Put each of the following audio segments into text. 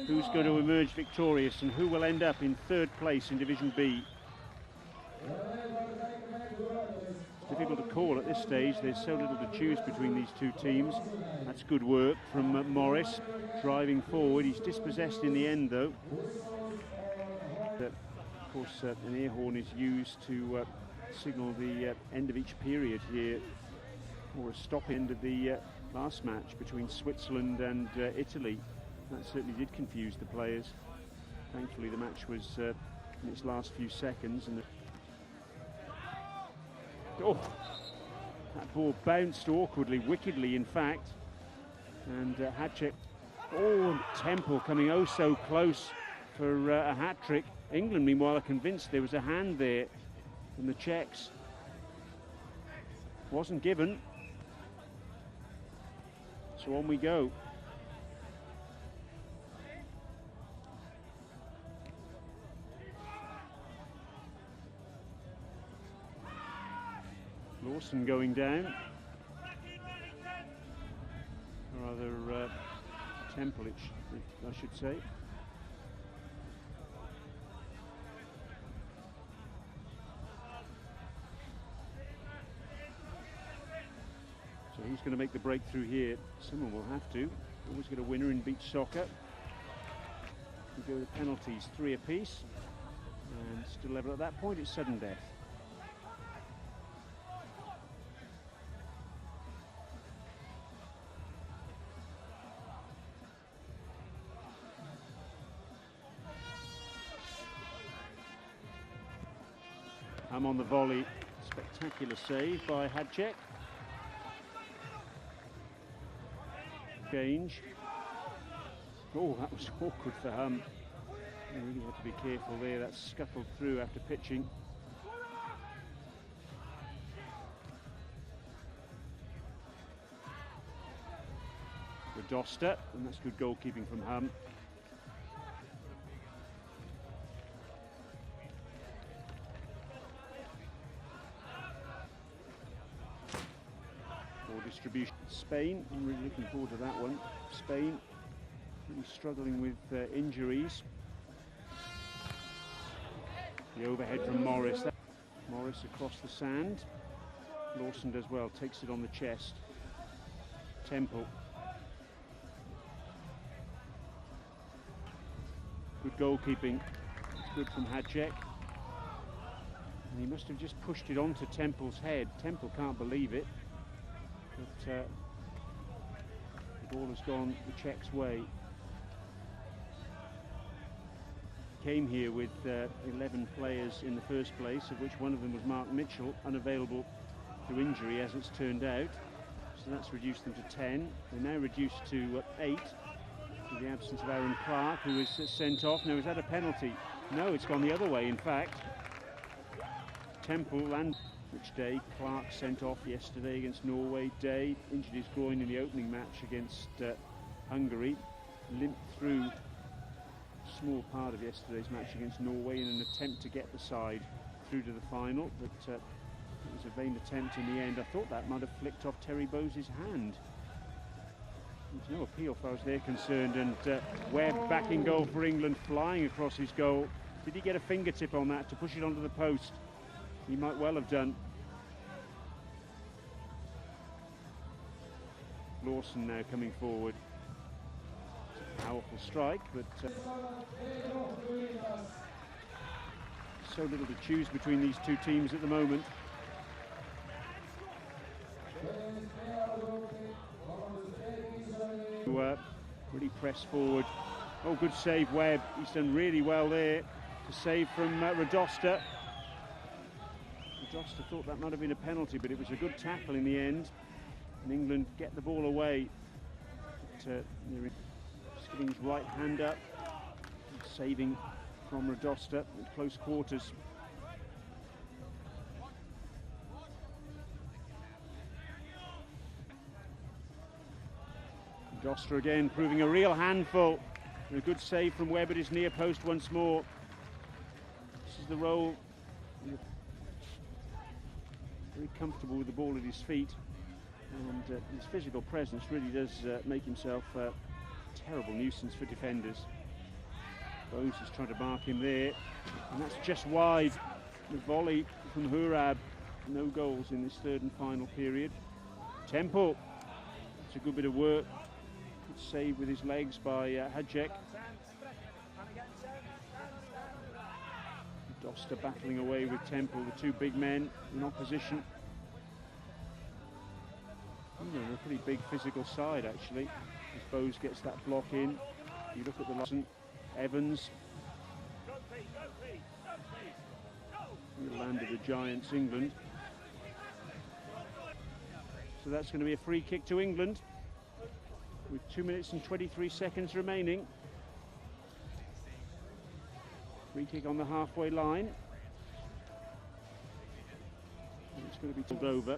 who's going to emerge victorious and who will end up in third place in Division B. It's difficult to call at this stage. There's so little to choose between these two teams. That's good work from Morris, driving forward. He's dispossessed in the end, though. Of course, an air horn is used to signal the end of each period here, or a stop end of the last match between Switzerland and Italy. That certainly did confuse the players. Thankfully, the match was in its last few seconds. And that ball bounced awkwardly, wickedly, in fact. And Hadchek. Oh, Temple coming oh so close for a hat-trick. England, meanwhile, are convinced there was a hand there from the Czechs. Wasn't given. So on we go. Lawson going down. Rather Temple, I should say. So who's going to make the breakthrough here? Someone will have to. Always get a winner in beach soccer. We go to penalties, 3 apiece. And still level at that point, it's sudden death. I'm on the volley. Spectacular save by Hadchek. Change. Oh, that was awkward for Hum. You really had to be careful there. That scuttled through after pitching. Radosta, and that's good goalkeeping from Hum. Distribution. Spain, I'm really looking forward to that one. Spain really struggling with injuries. The overhead from Morris. Morris across the sand. Lawson does well, takes it on the chest. Temple. Good goalkeeping. It's good from Hadchek. And he must have just pushed it onto Temple's head. Temple can't believe it. But the ball has gone the Czechs' way. Came here with 11 players in the first place, of which one of them was Mark Mitchell, unavailable through injury as it's turned out. So that's reduced them to 10. They're now reduced to 8 with the absence of Aaron Clark, who is sent off. Now, is that a penalty? No, it's gone the other way, in fact. Temple and which Day, Clark sent off yesterday against Norway. Day injured his groin in the opening match against Hungary, limped through a small part of yesterday's match against Norway in an attempt to get the side through to the final, but it was a vain attempt in the end. I thought that might have flicked off Terry Bose's hand. There's no appeal as far as they're concerned, and Webb back in goal for England, flying across his goal. Did he get a fingertip on that to push it onto the post? He might well have done. Lawson now coming forward. It's a powerful strike, but so little to choose between these two teams at the moment. Really press forward. Oh, good save, Webb. He's done really well there to save from Radosta. Radosta thought that might have been a penalty, but it was a good tackle in the end. And England get the ball away. But, just getting his right hand up, saving from Radosta at close quarters. Radosta again proving a real handful. And a good save from Webb at his near post once more. This is the role. Very comfortable with the ball at his feet, and his physical presence really does make himself a terrible nuisance for defenders. Bose is trying to mark him there, and that's just wide. The volley from Hurab, no goals in this third and final period. Temple, it's a good bit of work. Good save with his legs by Hajek. Doster battling away with Temple, the two big men in opposition. They're a pretty big physical side actually, as Bose gets that block in. You look at the lesson, Evans. The land of the Giants, England. So that's going to be a free kick to England with 2 minutes and 23 seconds remaining. Free kick on the halfway line. And it's going to be pulled over.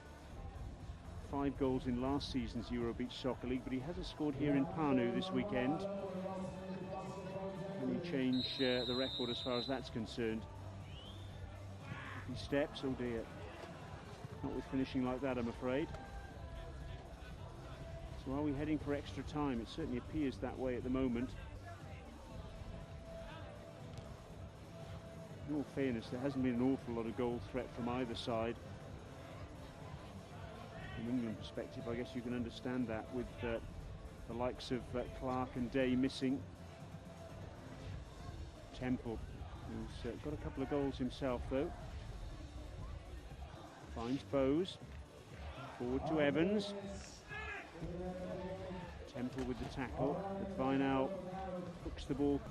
5 goals in last season's Euro Beach Soccer League, but he hasn't scored here in Pärnu this weekend. Can he change the record as far as that's concerned? He steps, oh dear. Not with finishing like that, I'm afraid. So are we heading for extra time? It certainly appears that way at the moment. In all fairness, there hasn't been an awful lot of goal threat from either side. From England perspective, I guess you can understand that with the likes of Clark and Day missing. Temple, who's got a couple of goals himself though. Finds Bose, forward to Evans. Temple with the tackle, but Vinal hooks the ball.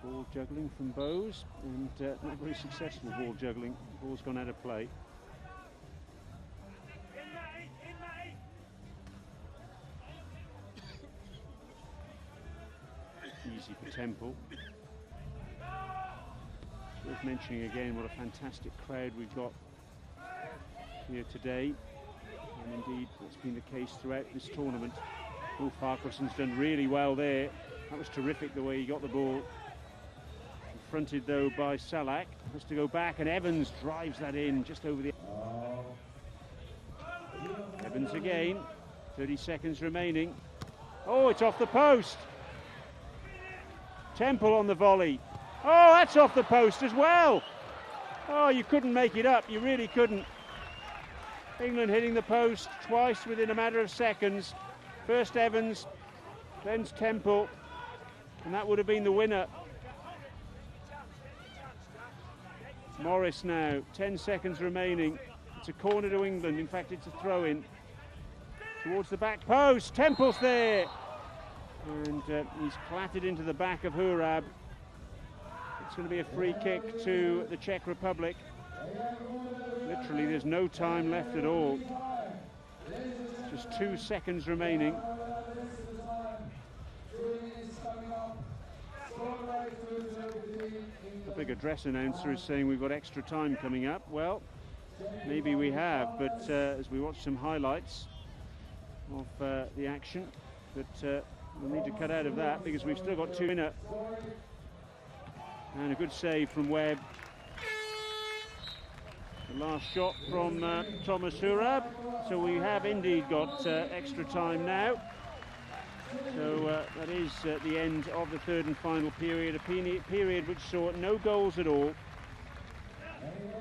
Ball juggling from Bose, and not very successful ball juggling. The ball's gone out of play. Easy for Temple. Worth mentioning again what a fantastic crowd we've got here today, and indeed that's been the case throughout this tournament. Oh, Farquharson's done really well there. That was terrific the way he got the ball. Confronted though by Salak, has to go back, and Evans drives that in just over the... Evans again, 30 seconds remaining. Oh, it's off the post. Temple on the volley. Oh, that's off the post as well. Oh, you couldn't make it up, you really couldn't. England hitting the post twice within a matter of seconds. First Evans, then Temple, and that would have been the winner. Morris now, 10 seconds remaining. It's a corner to England, in fact it's a throw-in. Towards the back post, Temple's there. And he's clattered into the back of Hurab. It's going to be a free kick to the Czech Republic. Literally there's no time left at all. Just 2 seconds remaining. The big address announcer is saying we've got extra time coming up. Well, maybe we have, but as we watch some highlights of the action, but we'll need to cut out of that because we've still got 2 minutes. And a good save from Webb. The last shot from Thomas Hurab. So we have indeed got extra time now. So that is the end of the third and final period, a period which saw no goals at all.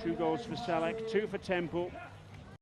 2 goals for Salak, 2 for Temple.